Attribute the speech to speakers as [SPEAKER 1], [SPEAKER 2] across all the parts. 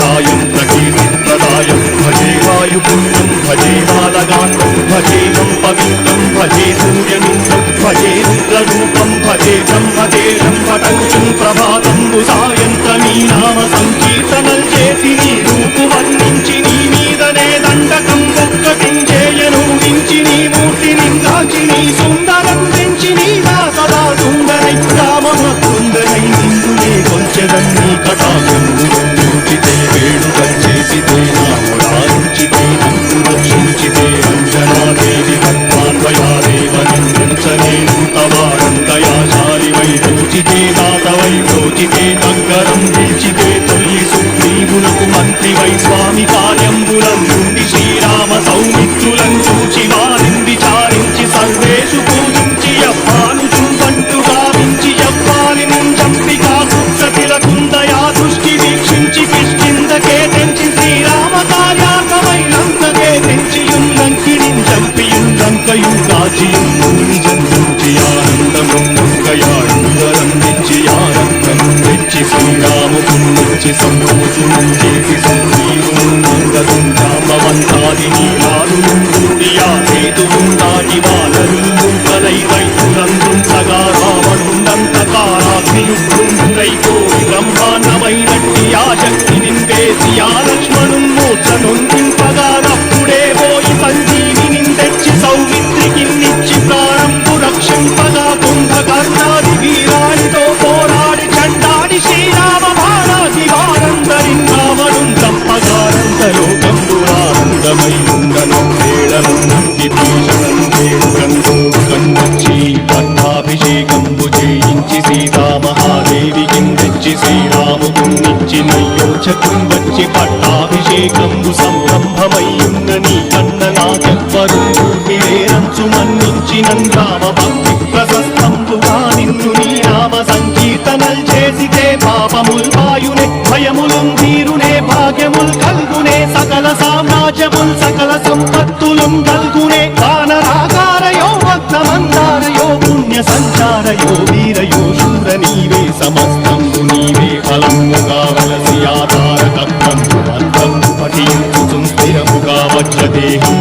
[SPEAKER 1] प्रदायं प्रकीर्तिप्रदायं भजे वायुपुण्यं भजे बालगात्रं भजेदं पवित्रं भजे सूर्यमित्रं भजे रुद्ररूपं भजे ब्रह्मदेवं पटञ्चं ప్రభాతంబు సాయంత్రమీ నామ సంకీర్తనల్ చేసి నీ రూపు వర్ణించి నీ మీదనే దండకం ఒక్కటించేయను నించి నీ మూర్తిని దాచి నీ సుందరం పెంచి నీ సదా సుందరై రామభక్తుందరై నిందునే కొంచెదన్నీ కటాక్షముచితే వేడుక చేసితే నామురాయించితే నన్ను రక్షించితే అంజనాదేవి భక్తాన్వయాదేవనించనేను తవారందయాశాలి వై రోచితే దాతవై రోచితే తంగరం నిలిచితే తొలిసు నీవులకు మంత్రి వై స్వామి కార్యంబులం నుండి శ్రీరామ సౌమిత్రులం చూచి వారింది చారించి సర్వేషు పూజించి అప్పాను చుంపంటు గావించి అప్పాని నుంచంపికా కుత్సతిలకుందయా దృష్టి వీక్షించి కిష్కిందకే తెంచి శ్రీరామ కార్యార్థమై లంకకే తెంచియుల్లంకిని చంపియుల్లంకయు కాచియుల్ని జంతుచి ఆనందముంగయాడందరం తెచ్చి ఆనందము తెచ్చి శ్రీరాముకున్నిచ్చి సంతోషును చేసి సంజీవునందరం రామవంతాది నీలారులుండియా సేతువుందాటి వానరులు కలై రైతులందుంచగా రావణుండంతకారాగ్నియుక్తుండై కోరి బ్రహ్మాండమైనట్టి ఆ శక్తి నింపేసి ఆ లక్ష్మణున్ మూర్ఛనొందింపగా నప్పుడే పోయి సంజీవిని తెచ్చి సౌమిత్రికిన్నిచ్చి ప్రాణంపు రక్షింపగా కుంభకర్ణాది వీరానితో పోరాడి చండాడి శ్రీరామ బాణాసి వారందరిన్ రావణున్ చంపగానందలోకంబురానందమై ఉండను వేళనంది భీషణం దేవుడంతో కన్నొచ్చి పట్టాభిషేకంబు చేయించి సీతామహాదేవికి తెచ్చి శ్రీరాముకున్నిచ్చి నయ్యోచకం వచ్చి పట్టాభిషేకంబు సంరంభమయ్యున్న నీ కన్ననాకెవ్వరు ఊర్మిలేరంచు మన్నించి నంద్రామ భక్తి ప్రశస్తంబుగా నిన్ను నీ నామ సంకీర్తనల్ చేసితే పాపముల్ వాయునే భయములుం తీరునే భాగ్యముల్ కల్గునే సకల సామ్రాజ్యముల్ సకల సంపత్తులుం కల్గునే వానరాకారయో భక్తమందారయో పుణ్య సంచారయో వీరయో శూర నీవే సమస్తంబు నీవే ఫలముగా వలసి ఆధారకత్వంబు అర్థంబు పఠించు స్థిరముగా వజ్రదేహం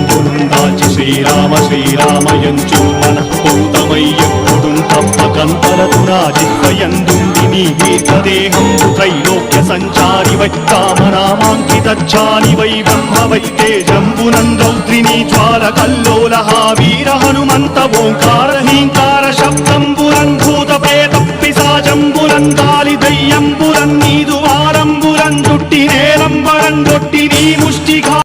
[SPEAKER 1] దాచి శ్రీరామ శ్రీరామయంచు మనఃపూతమయ్యప్పుడు తప్పకంతలతు రాజిత్వయందుండి నీ దీర్ఘదేహంబు త్రైలోక్య సంచారి వై రామనామాంకితచ్చాని వై బ్రహ్మ వై తేజంబునందౌద్రిని జ్వాల కల్లోల వీర హనుమంత ఓంకార హీంకార శబ్దంబురన్ భూత ప్రేత పిశాచంబురన్ కాలి దయ్యంబురన్ నీదు వారంబురన్ దుట్టి నేలంబరన్ దొట్టి నీ ముష్టిఘా